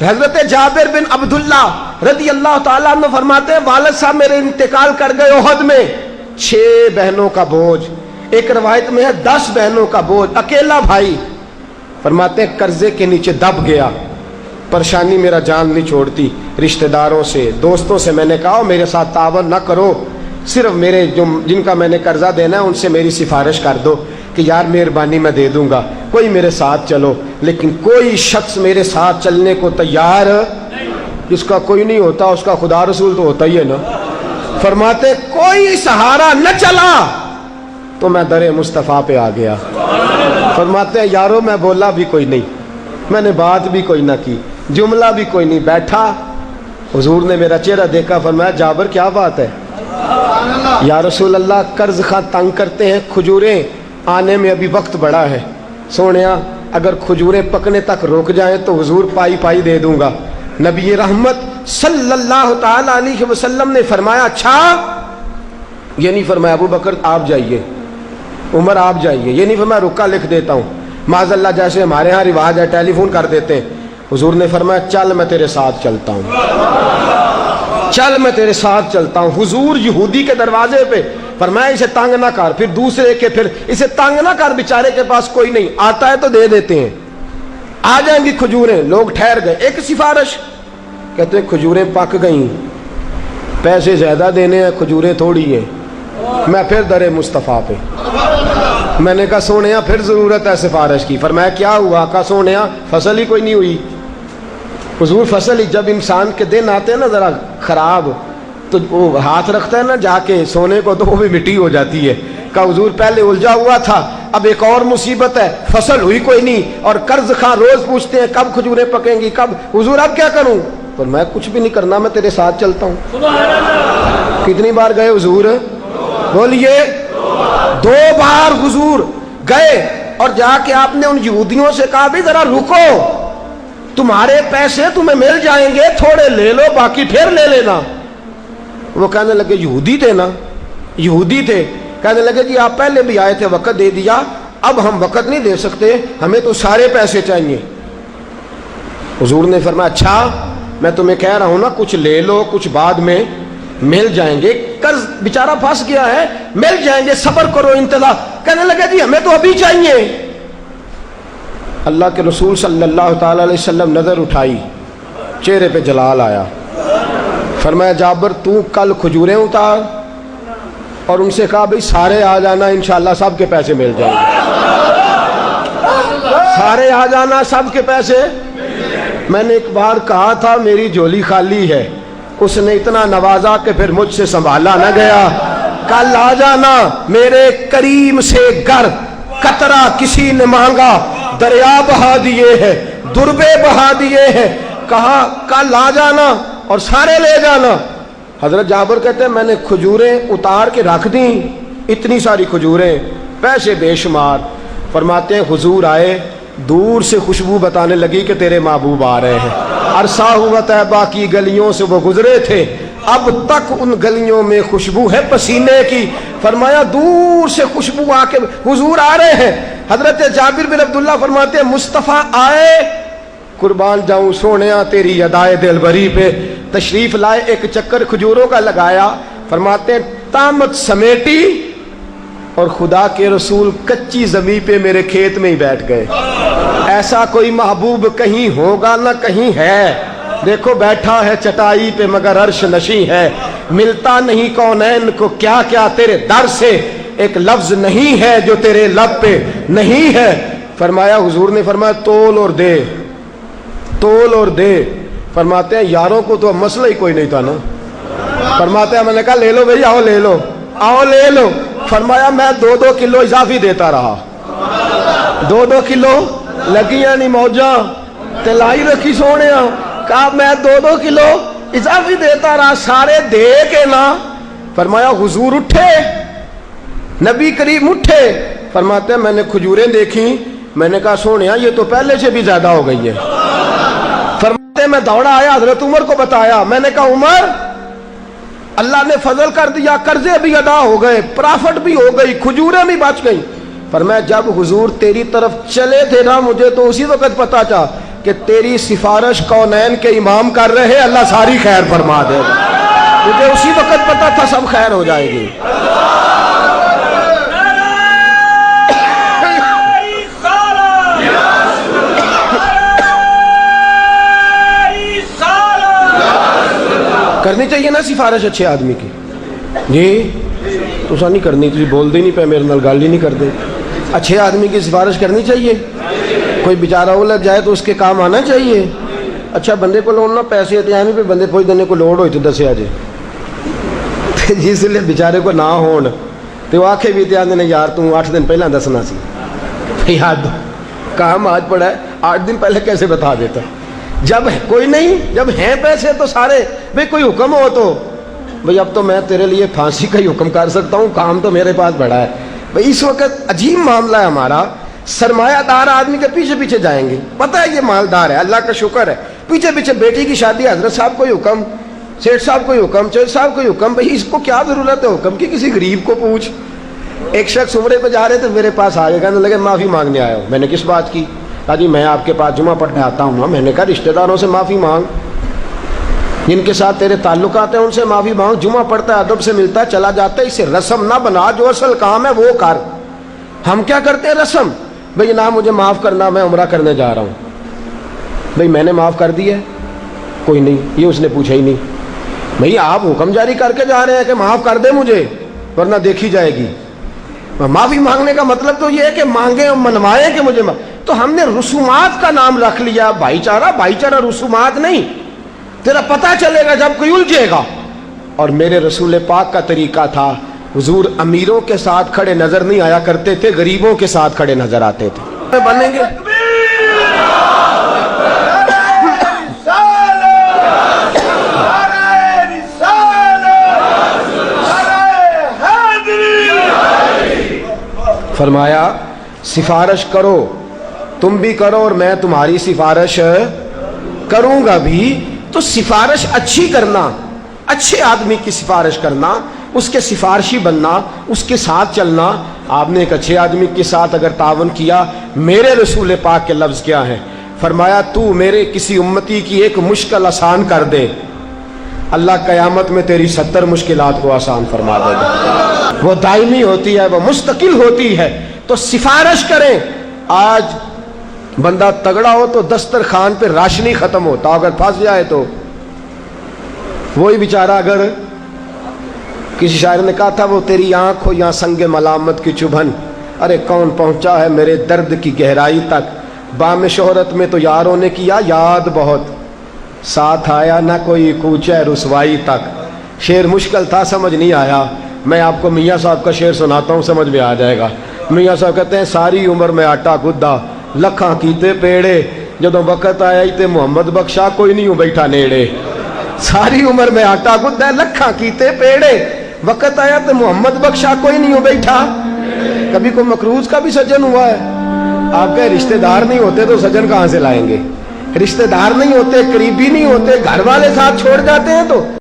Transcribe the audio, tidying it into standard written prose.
حضرت جابر بن عبداللہ رضی اللہ تعالیٰ عنہ فرماتے ہیں والد صاحب میرے انتقال کر گئے احد میں، 6 بہنوں کا بوجھ، ایک روایت میں ہے 10 بہنوں کا بوجھ، اکیلا بھائی۔ فرماتے ہیں قرضے کے نیچے دب گیا، پریشانی میرا جان نہیں چھوڑتی، رشتہ داروں سے دوستوں سے میں نے کہا میرے ساتھ تعاون نہ کرو، صرف میرے جن کا میں نے قرضہ دینا ہے ان سے میری سفارش کر دو کہ یار مہربانی میں دے دوں گا، کوئی میرے ساتھ چلو۔ لیکن کوئی شخص میرے ساتھ چلنے کو تیار، جس کا کوئی نہیں ہوتا اس کا خدا رسول تو ہوتا ہی ہے نا۔ فرماتے کوئی سہارا نہ چلا تو میں در مصطفیٰ پہ آ گیا۔ فرماتے ہیں یارو میں بولا بھی کوئی نہیں، میں نے بات بھی کوئی نہ کی، جملہ بھی کوئی نہیں، بیٹھا، حضور نے میرا چہرہ دیکھا، فرمایا جابر کیا بات ہے؟ یا رسول اللہ قرض خواہ تنگ کرتے ہیں، کھجوریں آنے میں ابھی وقت بڑا ہے، سونیا اگر کھجوریں پکنے تک روک جائیں تو حضور پائی پائی دے دوں گا۔ نبی رحمت صلی اللہ تعالی علیہ وسلم نے فرمایا اچھا، یہ نہیں فرمایا ابو بکر آپ جائیے، عمر آپ جائیے، یہ نہیں فرمایا رکا لکھ دیتا ہوں، معاذ اللہ جیسے ہمارے ہاں رواج ہے ٹیلی فون کر دیتے ہیں۔ حضور نے فرمایا چل میں تیرے ساتھ چلتا ہوں، چل میں تیرے ساتھ چلتا ہوں۔ حضور یہودی کے دروازے پہ فرمایا اسے تنگ نہ کر، پھر دوسرے کے، پھر اسے تنگ نہ کر، بیچارے کے پاس کوئی نہیں، آتا ہے تو دے دیتے ہیں، آ جائیں گی کھجوریں۔ لوگ ٹھہر گئے، ایک سفارش، کہتے ہیں کھجوریں پک گئیں، پیسے زیادہ دینے ہیں، کھجوریں تھوڑی ہیں۔ میں پھر در مصطفیٰ پہ، میں نے کہا سونیا پھر ضرورت ہے سفارش کی۔ فرمایا کیا ہوا؟ کہا سونیا فصل ہی کوئی نہیں ہوئی۔ حضور فصل ہی، جب انسان کے دن آتے ہیں نا ذرا خراب تو وہ ہاتھ رکھتا ہے نا جا کے سونے کو تو وہ بھی مٹی ہو جاتی ہے۔ کہا حضور پہلے الجھا ہوا تھا، اب ایک اور مصیبت ہے، فصل ہوئی کوئی نہیں، اور قرض خواہ روز پوچھتے ہیں کب کھجوریں پکیں گی کب۔ حضور اب کیا کروں؟ پر میں کچھ بھی نہیں کرنا، میں تیرے ساتھ چلتا ہوں۔ کتنی بار گئے حضور؟ بولیے 2 بار حضور گئے، اور جا کے آپ نے ان یہودیوں سے کہا بھی ذرا رکو، تمہارے پیسے تمہیں مل جائیں گے، تھوڑے لے لو باقی پھر لے لینا۔ وہ کہنے لگے یہودی تھے نا، یہودی تھے، کہنے لگے جی آپ پہلے بھی آئے تھے وقت دے دیا، اب ہم وقت نہیں دے سکتے، ہمیں تو سارے پیسے چاہیے۔ حضور نے فرمایا اچھا میں تمہیں کہہ رہا ہوں نا کچھ لے لو، کچھ بعد میں مل جائیں گے، قرض بیچارہ پھنس گیا ہے، مل جائیں گے، صبر کرو انتظار۔ کہنے لگے جی ہمیں تو ابھی چاہیے۔ اللہ کے رسول صلی اللہ تعالی علیہ وسلم نظر اٹھائی، چہرے پہ جلال آیا، فرمایا جابر تو کل کھجوریں اتار، اور ان سے کہا بھئی سارے آ جانا انشاءاللہ سب کے پیسے مل جائیں گے، سارے آ جانا سب کے پیسے۔ میں نے ایک بار کہا تھا میری جھولی خالی ہے، اس نے اتنا نوازا کہ پھر مجھ سے سنبھالا نہ گیا۔ کل آ جانا میرے کریم سے گر، قطرہ کسی نے مانگا دریا بہا دیے ہیں، دربے بہا دیے ہیں، کہا کل آ جانا اور سارے لے جانا۔ حضرت جابر کہتے ہیں میں نے کھجوریں اتار کے رکھ دیں، اتنی ساری کھجوریں، پیسے بے شمار۔ فرماتے ہیں حضور آئے، دور سے خوشبو بتانے لگی کہ تیرے محبوب آ رہے ہیں۔ عرصہ ہوا طیبہ کی گلیوں سے وہ گزرے تھے، اب تک ان گلیوں میں خوشبو ہے پسینے کی۔ فرمایا دور سے خوشبو آ کے حضور آ رہے ہیں۔ حضرت جابر بن عبداللہ فرماتے ہیں مصطفیٰ آئے، قربان جاؤں سونیا تیری ادائے دل بری پہ، تشریف لائے، ایک چکر کھجوروں کا لگایا۔ فرماتے ہیں طامت سمیٹی اور خدا کے رسول کچی زمین پہ میرے کھیت میں ہی بیٹھ گئے۔ ایسا کوئی محبوب کہیں ہوگا نہ کہیں ہے، دیکھو بیٹھا ہے چٹائی پہ مگر عرش نشیں ہے، ملتا نہیں کونین کو کیا کیا تیرے در سے، ایک لفظ نہیں ہے جو تیرے لب پہ نہیں ہے۔ فرمایا حضور نے فرمایا تول اور دے، تول اور دے۔ فرماتے ہیں یاروں کو تو اب مسئلہ ہی کوئی نہیں تھا نا، فرماتے ہیں میں نے کہا لے لو بھائی، آؤ لے لو، آؤ لے لو۔ فرمایا میں 2-2 کلو اضافی دیتا رہا، 2-2 کلو لگیاں نہیں موجاں تلائی رکھی سونے، کہا میں 2-2 کلو اضافی دیتا رہا، سارے دے کے نا۔ فرمایا حضور اٹھے، نبی کریم اٹھے، فرماتے ہیں میں نے کھجوریں دیکھی، میں نے کہا سونیا یہ تو پہلے سے بھی زیادہ ہو گئی ہے۔ فرماتے ہیں میں دوڑا آیا، حضرت عمر کو بتایا، میں نے کہا عمر اللہ نے فضل کر دیا، قرضے بھی ادا ہو گئے، پرافٹ بھی ہو گئی، کھجوریں بھی بچ گئی۔ فرمایا جب حضور تیری طرف چلے تھے نا، مجھے تو اسی وقت پتا چلا کہ تیری سفارش کونین کے امام کر رہے، اللہ ساری خیر فرما دے گا۔ مجھے اسی وقت پتا تھا سب خیر ہو جائے گی۔ کرنی چاہیے نا سفارش اچھے آدمی کی؟ جی تو نہیں کرنی، تھی بول دی نہیں پہ میرے نال گل ہی نہیں کرتے۔ اچھے آدمی کی سفارش کرنی چاہیے، کوئی بیچارہ الجھ جائے تو اس کے کام آنا چاہیے۔ اچھا بندے کو لوڑ نہ پیسے اتنے پہ بندے پوچھ دینے کو لوڑ ہوئی تو دسیا جی جس لیے بیچارے کو نہ ہون تو آخے بھی اتنے نے یار تو 8 دن پہلے دسنا سی، یاد کام آج پڑا ہے 8 دن پہلے کیسے بتا دیتا؟ جب کوئی نہیں، جب ہیں پیسے تو سارے بھئی کوئی حکم ہو تو بھئی اب تو میں تیرے لیے پھانسی کا ہی حکم کر سکتا ہوں، کام تو میرے پاس بڑا ہے۔ بھئی اس وقت عجیب معاملہ ہے ہمارا، سرمایہ دار آدمی کے پیچھے پیچھے جائیں گے، پتہ ہے یہ مالدار ہے، اللہ کا شکر ہے، پیچھے پیچھے بیٹی کی شادی، حضرت صاحب کوئی حکم، سیٹھ صاحب کوئی حکم، چودھری صاحب کوئی حکم، بھئی اس کو کیا ضرورت ہے حکم کی؟ کسی غریب کو پوچھ۔ ایک شخص عمرے پہ جا رہے تھے، میرے پاس آ گئے، کہنے لگے معافی مانگنے آیا ہوں۔ میں نے کس بات کی؟ کہا جی میں آپ کے پاس جمعہ پڑھنے آتا ہوں نا۔ میں نے کہا رشتہ داروں سے معافی مانگ، جن کے ساتھ تیرے تعلقات ہیں ان سے معافی مانگ، جمعہ پڑھتا ہے ادب سے ملتا ہے چلا جاتا ہے، اسے رسم نہ بنا، جو اصل کام ہے وہ کر۔ ہم کیا کرتے ہیں رسم، بھئی نہ مجھے معاف کرنا، میں عمرہ کرنے جا رہا ہوں۔ بھئی میں نے معاف کر دیا ہے؟ کوئی نہیں، یہ اس نے پوچھا ہی نہیں۔ بھئی آپ حکم جاری کر کے جا رہے ہیں کہ معاف کر دے مجھے ورنہ دیکھی جائے گی۔ معافی مانگنے کا مطلب تو یہ ہے کہ مانگیں اور منوائیں کہ مجھے تو ہم نے رسومات کا نام رکھ لیا، بھائی چارہ رسومات نہیں، تیرا پتہ چلے گا جب کوئی الجھے گا۔ اور میرے رسول پاک کا طریقہ تھا، حضور امیروں کے ساتھ کھڑے نظر نہیں آیا کرتے تھے، غریبوں کے ساتھ کھڑے نظر آتے تھے۔ بنیں گے فرمایا سفارش کرو، تم بھی کرو اور میں تمہاری سفارش کروں گا بھی۔ تو سفارش اچھی کرنا، اچھے آدمی کی سفارش کرنا، اس کے سفارشی بننا، اس کے ساتھ چلنا۔ آپ نے ایک اچھے آدمی کے ساتھ اگر تعاون کیا، میرے رسول پاک کے لفظ کیا ہیں؟ فرمایا تو میرے کسی امتی کی ایک مشکل آسان کر دے، اللہ قیامت میں تیری 70 مشکلات کو آسان فرما دے گا۔ وہ دائمی ہوتی ہے، وہ مستقل ہوتی ہے۔ تو سفارش کریں۔ آج بندہ تگڑا ہو تو دسترخوان پہ راشنی ختم ہوتا، اگر پھنس جائے تو وہی بیچارہ، اگر کسی شاعر نے کہا تھا وہ تیری آنکھ ہو یا سنگ ملامت کی چبھن، ارے کون پہنچا ہے میرے درد کی گہرائی تک، بام شہرت میں تو یاروں نے کیا یاد بہت، ساتھ آیا نہ کوئی کوچہ رسوائی تک۔ شعر مشکل تھا، سمجھ نہیں آیا، میں آپ کو میاں صاحب کا شعر سناتا ہوں، سمجھ میں آ جائے گا۔ میاں صاحب کہتے ہیں ساری عمر میں آٹا گدا لکھاں کیتے پیڑے، جدوں وقت آیا تے محمد بخشا کوئی نہیں ہوں بیٹھا نیڑے۔ ساری عمر میں آٹا گدا لکھاں کیتے پیڑے، وقت آیا تے محمد بخشا کوئی نہیں ہوں بیٹھا۔ کبھی کوئی مقروض کا بھی سجن ہوا ہے؟ آپ کے رشتہ دار نہیں ہوتے تو سجن کہاں سے لائیں گے؟ رشتہ دار نہیں ہوتے، قریبی نہیں ہوتے، گھر والے ساتھ چھوڑ جاتے ہیں تو